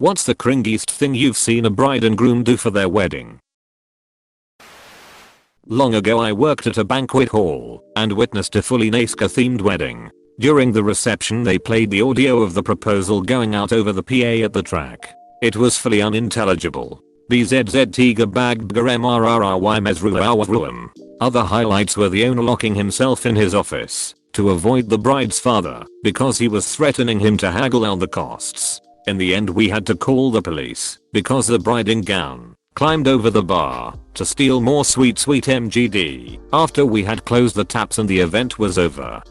What's the cringiest thing you've seen a bride and groom do for their wedding? Long ago I worked at a banquet hall and witnessed a fully NASCAR themed wedding. During the reception they played the audio of the proposal going out over the PA at the track. It was fully unintelligible. BZZ bag mrrry mesruam. Other highlights were the owner locking himself in his office to avoid the bride's father because he was threatening him to haggle out the costs. In the end we had to call the police because the bride in gown climbed over the bar to steal more sweet MGD after we had closed the taps and the event was over.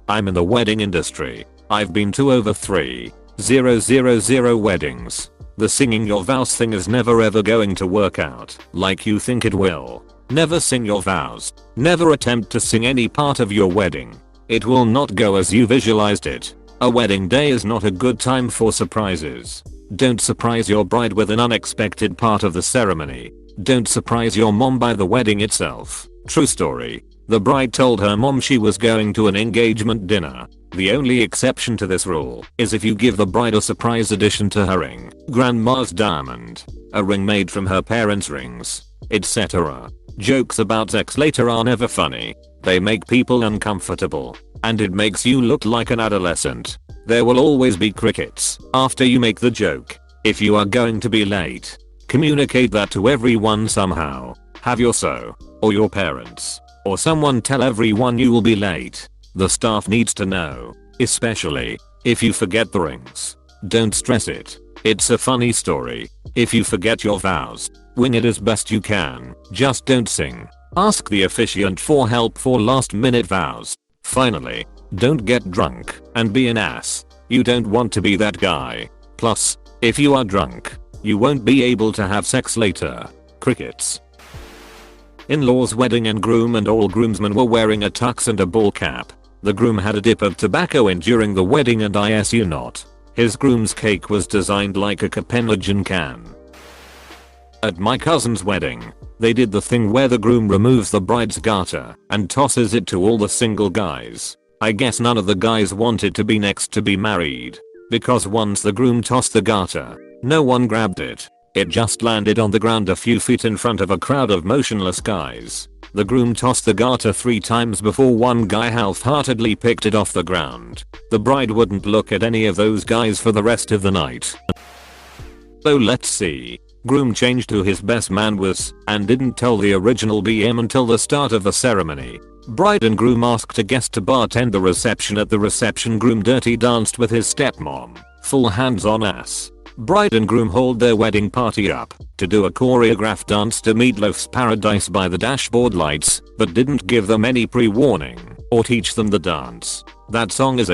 I'm in the wedding industry. I've been to over 3,000 weddings. The singing your vows thing is never ever going to work out like you think it will. Never sing your vows. Never attempt to sing any part of your wedding. It will not go as you visualized it. A wedding day is not a good time for surprises. Don't surprise your bride with an unexpected part of the ceremony. Don't surprise your mom by the wedding itself. True story. The bride told her mom she was going to an engagement dinner. The only exception to this rule is if you give the bride a surprise addition to her ring, grandma's diamond, a ring made from her parents' rings, etc. Jokes about sex later are never funny. They make people uncomfortable, and it makes you look like an adolescent. There will always be crickets after you make the joke. If you are going to be late, communicate that to everyone somehow. Have your or your parents or someone tell everyone you will be late. The staff needs to know, especially if you forget the rings. Don't stress it. It's a funny story. If you forget your vows, wing it as best you can. Just don't sing. Ask the officiant for help for last minute vows. Finally, don't get drunk and be an ass. You don't want to be that guy. Plus, if you are drunk, you won't be able to have sex later. Crickets. In-laws wedding and groom and all groomsmen were wearing a tux and a ball cap. The groom had a dip of tobacco in during the wedding and I you not. His groom's cake was designed like a Copenhagen can. At my cousin's wedding, they did the thing where the groom removes the bride's garter and tosses it to all the single guys. I guess none of the guys wanted to be next to be married, because once the groom tossed the garter, no one grabbed it. It just landed on the ground a few feet in front of a crowd of motionless guys. The groom tossed the garter 3 times before one guy half-heartedly picked it off the ground. The bride wouldn't look at any of those guys for the rest of the night. So let's see. Groom changed who his best man was and didn't tell the original BM until the start of the ceremony. Bride and groom asked a guest to bartend the reception. At the reception, groom dirty danced with his stepmom. Full hands on ass. Bride and groom hauled their wedding party up to do a choreographed dance to Meatloaf's Paradise by the Dashboard Lights, but didn't give them any pre-warning or teach them the dance. That song is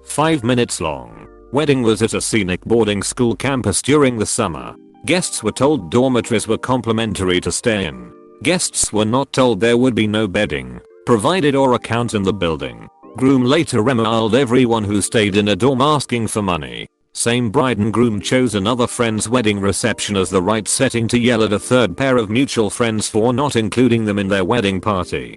5 minutes long. Wedding was at a scenic boarding school campus during the summer. Guests were told dormitories were complimentary to stay in. Guests were not told there would be no bedding provided or account in the building. Groom later reviled everyone who stayed in a dorm asking for money. Same bride and groom chose another friend's wedding reception as the right setting to yell at a third pair of mutual friends for not including them in their wedding party.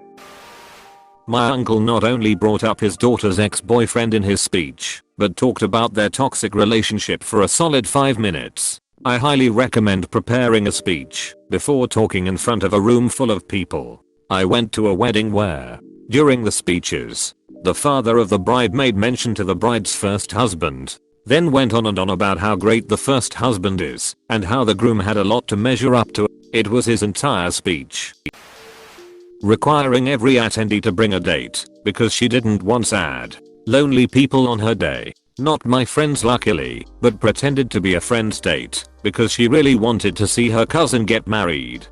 My uncle not only brought up his daughter's ex-boyfriend in his speech, but talked about their toxic relationship for a solid 5 minutes. I highly recommend preparing a speech before talking in front of a room full of people. I went to a wedding where, during the speeches, the father of the bride made mention to the bride's first husband, then went on and on about how great the first husband is and how the groom had a lot to measure up to. It was his entire speech. Requiring every attendee to bring a date because she didn't want sad, lonely people on her day. Not my friends luckily, but pretended to be a friend's date because she really wanted to see her cousin get married.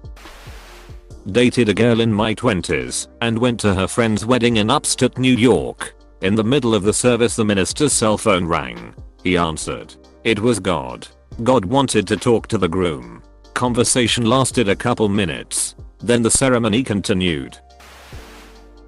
Dated a girl in my 20s and went to her friend's wedding in upstate New York. In the middle of the service the minister's cell phone rang. He answered. It was God. God wanted to talk to the groom. Conversation lasted a couple minutes. Then the ceremony continued.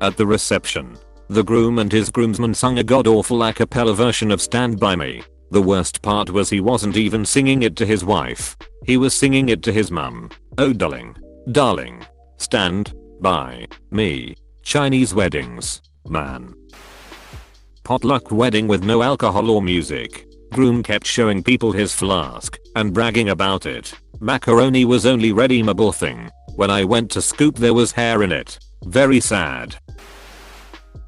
At the reception, the groom and his groomsmen sung a god-awful a cappella version of Stand By Me. The worst part was he wasn't even singing it to his wife. He was singing it to his mum. Oh darling, darling, stand by me. Chinese weddings, man. Potluck wedding with no alcohol or music. Groom kept showing people his flask and bragging about it. Macaroni was only redeemable thing. When I went to scoop there was hair in it. Very sad.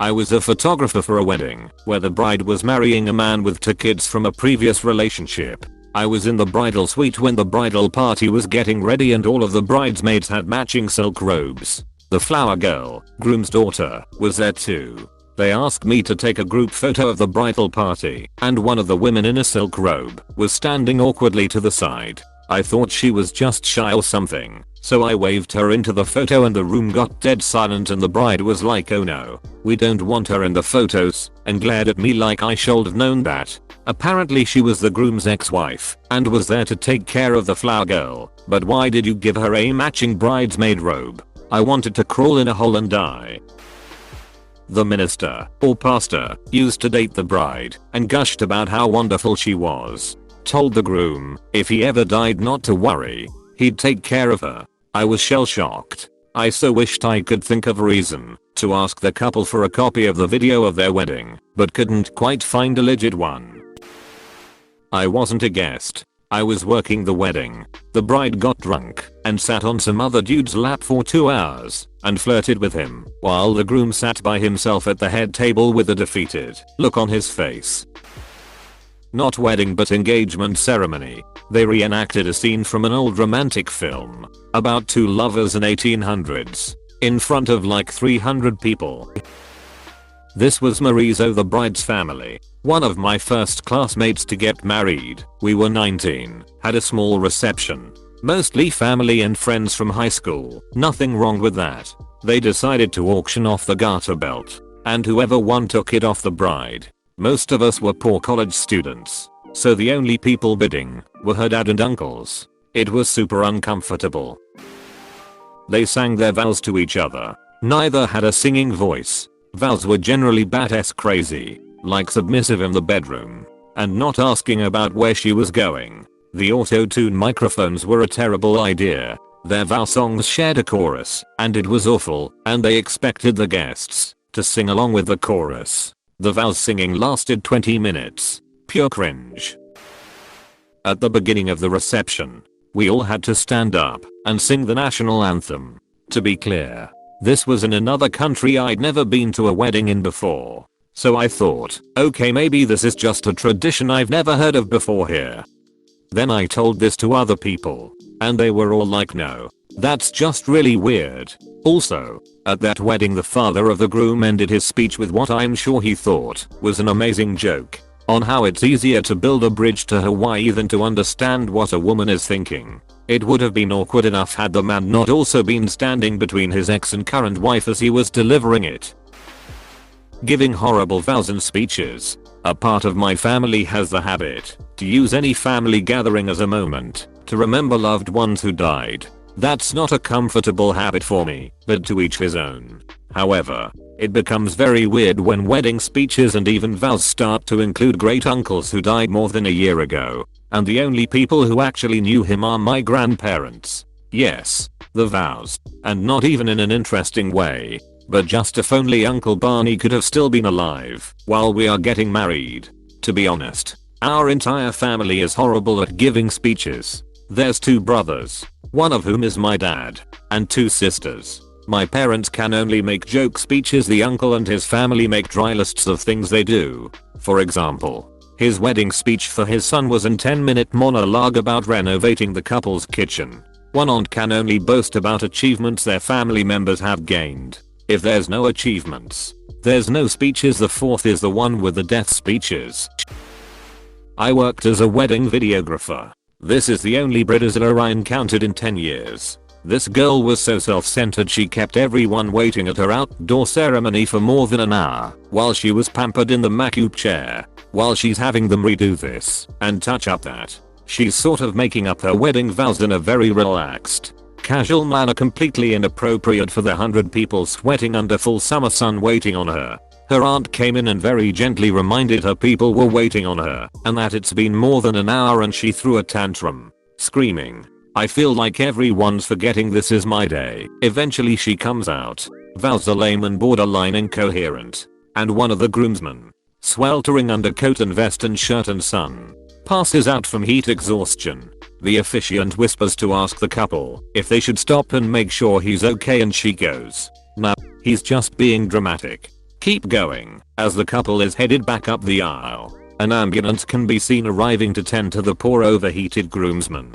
I was a photographer for a wedding where the bride was marrying a man with 2 kids from a previous relationship. I was in the bridal suite when the bridal party was getting ready and all of the bridesmaids had matching silk robes. The flower girl, groom's daughter, was there too. They asked me to take a group photo of the bridal party, and one of the women in a silk robe was standing awkwardly to the side. I thought she was just shy or something, so I waved her into the photo and the room got dead silent and the bride was like, "Oh no, we don't want her in the photos," and glared at me like I should have known that. Apparently she was the groom's ex-wife and was there to take care of the flower girl, but why did you give her a matching bridesmaid robe? I wanted to crawl in a hole and die. The minister, or pastor, used to date the bride and gushed about how wonderful she was. Told the groom if he ever died not to worry, he'd take care of her. I was shell-shocked. I so wished I could think of a reason to ask the couple for a copy of the video of their wedding, but couldn't quite find a legit one. I wasn't a guest. I was working the wedding. The bride got drunk and sat on some other dude's lap for 2 hours and flirted with him while the groom sat by himself at the head table with a defeated look on his face. Not wedding but engagement ceremony. They reenacted a scene from an old romantic film about 2 lovers in 1800s in front of like 300 people. This was Marizo, the bride's family, one of my first classmates to get married. We were 19, had a small reception. Mostly family and friends from high school, nothing wrong with that. They decided to auction off the garter belt, and whoever won took it off the bride. Most of us were poor college students, so the only people bidding were her dad and uncles. It was super uncomfortable. They sang their vows to each other. Neither had a singing voice. Vows were generally badass crazy, like submissive in the bedroom, and not asking about where she was going. The auto-tune microphones were a terrible idea. Their vow songs shared a chorus, and it was awful, and they expected the guests to sing along with the chorus. The vows singing lasted 20 minutes. Pure cringe. At the beginning of the reception, we all had to stand up and sing the national anthem. To be clear, this was in another country I'd never been to a wedding in before. So I thought, okay, maybe this is just a tradition I've never heard of before here. Then I told this to other people, and they were all like, no, that's just really weird. Also, at that wedding the father of the groom ended his speech with what I'm sure he thought was an amazing joke on how it's easier to build a bridge to Hawaii than to understand what a woman is thinking. It would have been awkward enough had the man not also been standing between his ex and current wife as he was delivering it. Giving horrible vows and speeches. A part of my family has the habit to use any family gathering as a moment to remember loved ones who died. That's not a comfortable habit for me, but to each his own. However, it becomes very weird when wedding speeches and even vows start to include great uncles who died more than a year ago, and the only people who actually knew him are my grandparents. Yes, the vows, and not even in an interesting way, but just if only Uncle Barney could have still been alive while we are getting married. To be honest, our entire family is horrible at giving speeches. There's 2 brothers, one of whom is my dad, and 2 sisters. My parents can only make joke speeches. The uncle and his family make dry lists of things they do. For example, his wedding speech for his son was a 10-minute monologue about renovating the couple's kitchen. One aunt can only boast about achievements their family members have gained. If there's no achievements, there's no speeches. The 4th is the one with the death speeches. I worked as a wedding videographer. This is the only Bridezilla I encountered in 10 years. This girl was so self-centered she kept everyone waiting at her outdoor ceremony for more than an hour while she was pampered in the macu chair. While she's having them redo this and touch up that, she's sort of making up her wedding vows in a very relaxed, casual manner, completely inappropriate for the 100 people sweating under full summer sun waiting on her. Her aunt came in and very gently reminded her people were waiting on her and that it's been more than an hour, and she threw a tantrum, screaming, "I feel like everyone's forgetting this is my day." Eventually she comes out. Vows are lame and borderline incoherent, and one of the groomsmen sweltering under coat and vest and shirt and sun. Passes out from heat exhaustion. The officiant whispers to ask the couple if they should stop and make sure he's okay, and she goes, "No, he's just being dramatic." Keep going. As the couple is headed back up the aisle, an ambulance can be seen arriving to tend to the poor overheated groomsmen.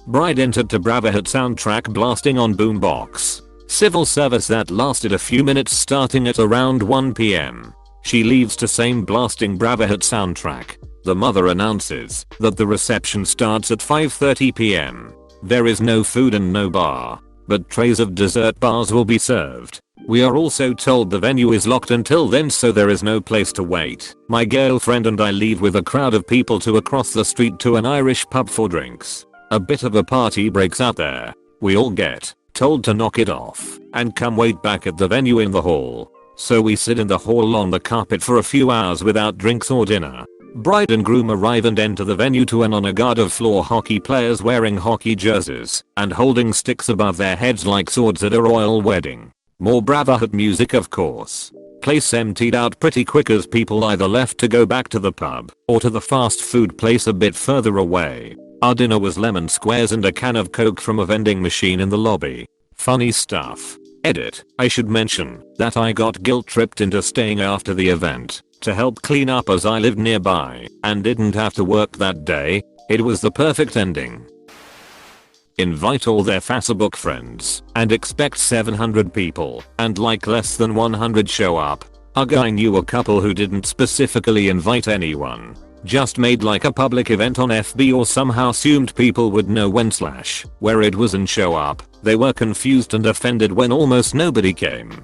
Bride entered to Bravo hit soundtrack blasting on boombox. Civil service that lasted a few minutes starting at around 1 PM. She leaves to same blasting Bravo hit soundtrack. The mother announces that the reception starts at 5:30 PM. There is no food and no bar, but trays of dessert bars will be served. We are also told the venue is locked until then, so there is no place to wait. My girlfriend and I leave with a crowd of people to across the street to an Irish pub for drinks. A bit of a party breaks out there. We all get told to knock it off and come wait back at the venue in the hall. So we sit in the hall on the carpet for a few hours without drinks or dinner. Bride and groom arrive and enter the venue to an honor guard of floor hockey players wearing hockey jerseys and holding sticks above their heads like swords at a royal wedding. More Bravo hit music, of course. Place emptied out pretty quick as people either left to go back to the pub or to the fast food place a bit further away. Our dinner was lemon squares and a can of Coke from a vending machine in the lobby. Funny stuff. Edit. I should mention that I got guilt tripped into staying after the event to help clean up as I lived nearby and didn't have to work that day. It was the perfect ending. Invite all their Facebook friends and expect 700 people and like less than 100 show up. A guy knew a couple who didn't specifically invite anyone. Just made like a public event on FB or somehow assumed people would know when/where it was and show up. They were confused and offended when almost nobody came.